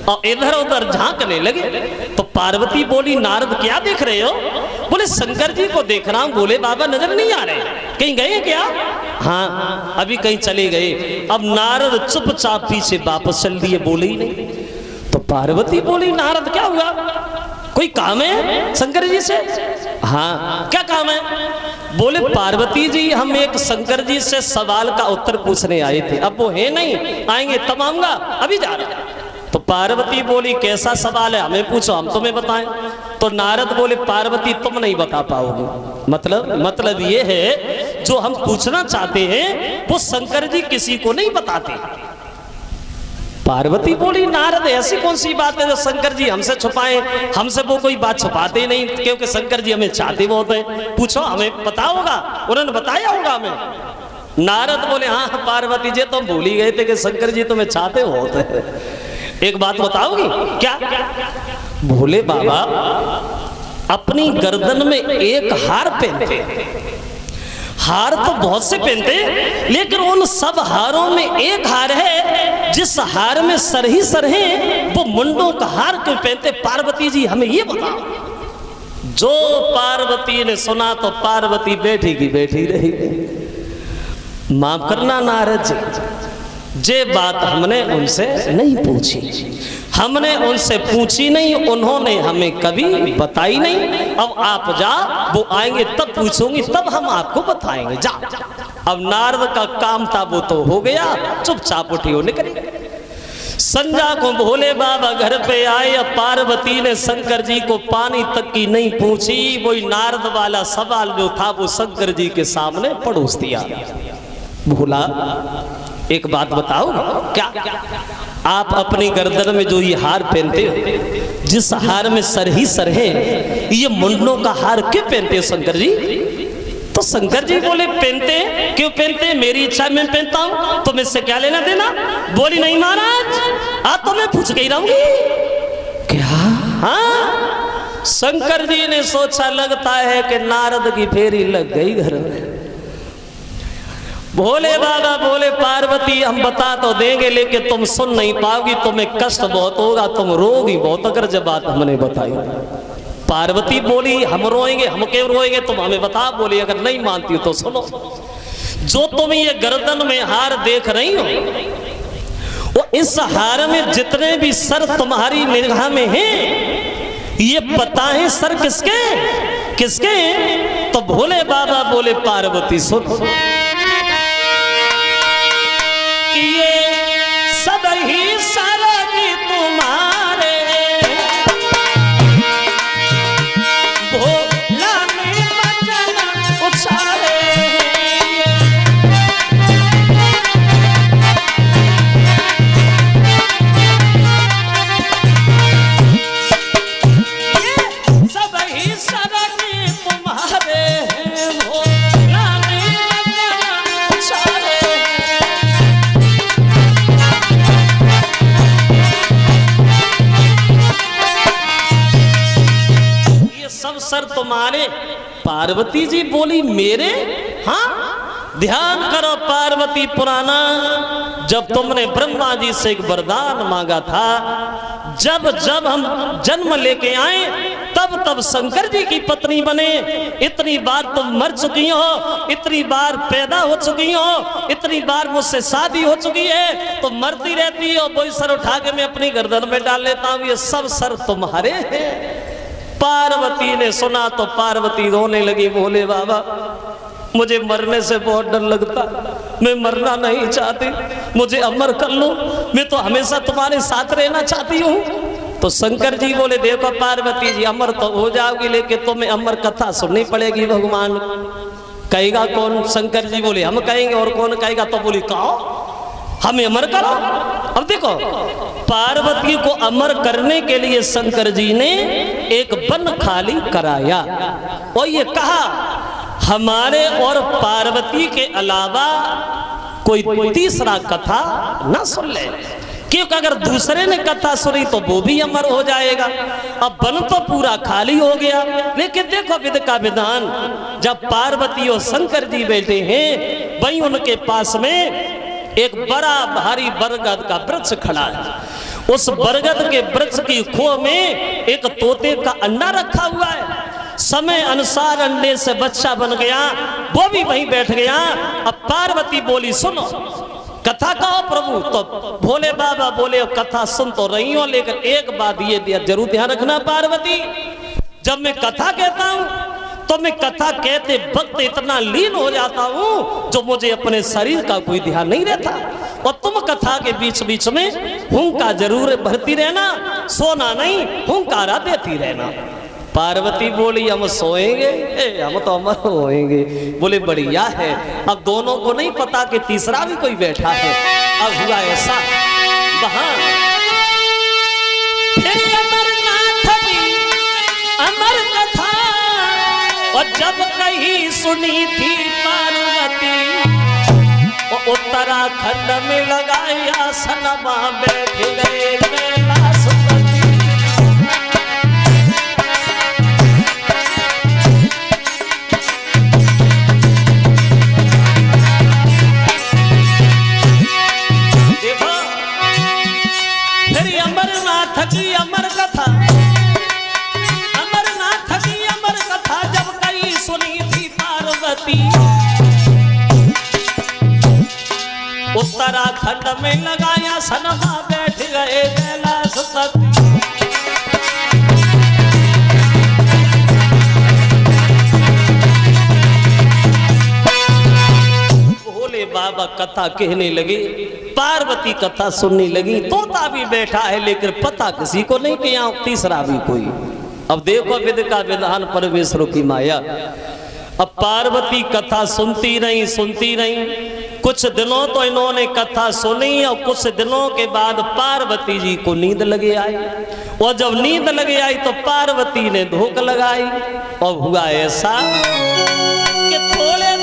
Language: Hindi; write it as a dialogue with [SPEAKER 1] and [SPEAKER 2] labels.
[SPEAKER 1] और इधर उधर झांकने लगे। तो पार्वती बोली नारद क्या देख रहे हो? बोले शंकर जी को देख रहा हूं। बोले बाबा नजर नहीं आ रहे, कहीं गए क्या? हाँ अभी कहीं चले गए। अब नारद चुपचाप पीछे वापस चल दिए, बोले ही नहीं। तो पार्वती बोली नारद क्या हुआ, कोई काम है शंकर जी से? हाँ क्या काम है? बोले पार्वती जी हम एक शंकर जी से सवाल का उत्तर पूछने आए थे, अब वो है नहीं, आएंगे तब आऊंगा, अभी जा रहे। तो पार्वती बोली कैसा सवाल है, हमें पूछो हम तुम्हें बताएं। तो नारद बोले पार्वती तुम नहीं बता पाओगे। मतलब ये है जो हम पूछना चाहते हैं वो शंकर जी किसी को नहीं बताते। पार्वती बोली नारद ऐसी कौन सी बात है जो शंकर जी हमसे छुपाएं? हमसे वो कोई बात छुपाते नहीं, क्योंकि शंकर जी हमें चाहते बहुत है। पूछो हमें पता होगा, उन्होंने बताया होगा हमें। नारद बोले हाँ पार्वती जी तुम भूल ही गए थे कि शंकर जी तुम्हें चाहते होते हैं। एक बात बताओगी क्या? भोले बाबा अपनी गर्दन में एक हार पहनते। हार तो बहुत से पहनते, लेकिन उन सब हारों में एक हार है जिस हार में सर ही सर है, वो मुंडों का हार क्यों पहनते? पार्वती जी हमें ये बताओ। जो पार्वती ने सुना तो पार्वती बैठी की बैठी रही। माफ करना नारद जी, जे बात हमने उनसे नहीं पूछी, हमने उनसे पूछी नहीं, उन्होंने हमें कभी बताई नहीं। अब आप जा, वो आएंगे तब पूछूंगी, तब हम आपको बताएंगे। जा। अब नारद का काम था वो तो हो गया, चुपचाप उठी हो निकली। संध्या को भोले बाबा घर पे आए। अब पार्वती ने शंकर जी को पानी तक की नहीं पूछी, वही नारद वाला सवाल जो था वो शंकर जी के सामने परोस दिया। भोला एक बात बताओ क्या? आप अपनी गर्दन में जो ये हार पहनते हो, जिस हार में सर ही सर है, ये मुंडलों का हार क्यों पहनते हो शंकर जी? तो शंकर जी बोले पहनते क्यों पहनते, मेरी इच्छा में पहनता हूं, तुम इससे क्या लेना देना? बोली नहीं महाराज आप तो मैं पूछ के ही रहूंगी। क्या? हाँ शंकर जी ने सोचा लगता है कि नारद की फेरी लग गई घर में। भोले बाबा बोले पार्वती हम बता तो देंगे लेकिन तुम सुन नहीं पाओगी, तुम्हें कष्ट बहुत होगा, तुम रोगी बहुत अगर जब बात हमने बताई। पार्वती बोली हम रोएंगे, हम क्यों रोएंगे, तुम हमें बता। बोली अगर नहीं मानती हो तो सुनो, जो तुम ये गर्दन में हार देख रही हो, वो इस हार में जितने भी सर तुम्हारी निगाह में हैं, ये पता है सर किसके किसके? तो भोले बाबा बोले पार्वती सुन, ये सब ही सरगी तुम्हारे भोला में वचन उछाले। ये सब ही सरगी तुम्हारे भोला में वचन उछाले। सर तुम्हारे। पार्वती जी बोली मेरे? हाँ ध्यान करो पार्वती पुराना, जब तुमने ब्रह्मा जी से एक वरदान मांगा था, जब जब हम जन्म लेके आए तब तब शंकर जी की पत्नी बने। इतनी बार तुम मर चुकी हो, इतनी बार पैदा हो चुकी हो, इतनी बार मुझसे शादी हो चुकी है, तो मरती रहती हो। वही सर उठा के मैं अपनी गर्दन में डाल लेता हूँ, ये सब सर तुम्हारे हैं। पार्वती ने सुना तो पार्वती रोने लगी। भोले बाबा मुझे मरने से बहुत डर लगता, मैं मरना नहीं चाहती, मुझे अमर कर लो, मैं तो हमेशा तुम्हारे साथ रहना चाहती हूँ। तो शंकर जी बोले देखो पार्वती जी अमर तो हो जाओगी, लेकिन तुम्हें अमर कथा सुननी पड़ेगी। भगवान कहेगा कौन? शंकर जी बोले हम कहेंगे, और कौन कहेगा? तो बोली कहो हमें अमर करो। अब देखो पार्वती को अमर करने के लिए शंकर जी ने एक वन खाली कराया और ये कहा हमारे और पार्वती के अलावा कोई तीसरा कथा ना सुन ले, क्योंकि अगर दूसरे ने कथा सुनी तो वो भी अमर हो जाएगा। अब वन तो पूरा खाली हो गया, लेकिन देखो विधि का विधान, जब पार्वती और शंकर जी बैठे हैं, वहीं उनके पास में एक बड़ा भारी बरगद का वृक्ष खड़ा है। उस बरगद के वृक्ष की खोह में एक तोते का अंडा रखा हुआ है। समय अनुसार अंडे से बच्चा बन गया, वो भी वहीं बैठ गया। अब पार्वती बोली सुनो कथा कहो प्रभु। तो भोले बाबा बोले कथा सुन तो रही हो, लेकिन एक बात ये जरूर ध्यान रखना पार्वती, जब मैं कथा कहता हूं तो मैं कथा कहते वक्त इतना लीन हो जाता हूं जो मुझे अपने शरीर का कोई ध्यान नहीं रहता। और तुम कथा के बीच बीच में हुंका जरूर भरती रहना, सोना नहीं हुंकारा देती रहना। पार्वती बोली हम सोएंगे, हम तो अमर होएंगे। बोले बढ़िया है। अब दोनों को नहीं पता कि तीसरा भी कोई बैठा है। अब हुआ ऐसा, वहां अमरनाथ की अमर कथा और जब कहीं सुनी थी पार्वती, उत्तराखंड में लगाया सनमा बैठ गए कैलाशपति। देखो फिर अमरनाथ की अमर कथा, अमरनाथ की अमर कथा जब कहीं सुनी थी पार्वती, उत्तराखंड में लगाया सनमा बैठ गए कैलाशपति। भोले बाबा कथा कहने लगे, पार्वती कथा सुनने लगी। तोता भी बैठा है लेकिन पता किसी को नहीं कि यहाँ तीसरा भी कोई। अब देखो विधि का विधान, परमेश्वर की माया। अब पार्वती कथा सुनती रही। कुछ दिनों तो इन्होंने कथा सुनी और कुछ दिनों के बाद पार्वती जी को नींद लगे आई। और जब नींद लगे आई तो पार्वती ने धोख लगाई और हुआ ऐसा कि थोड़े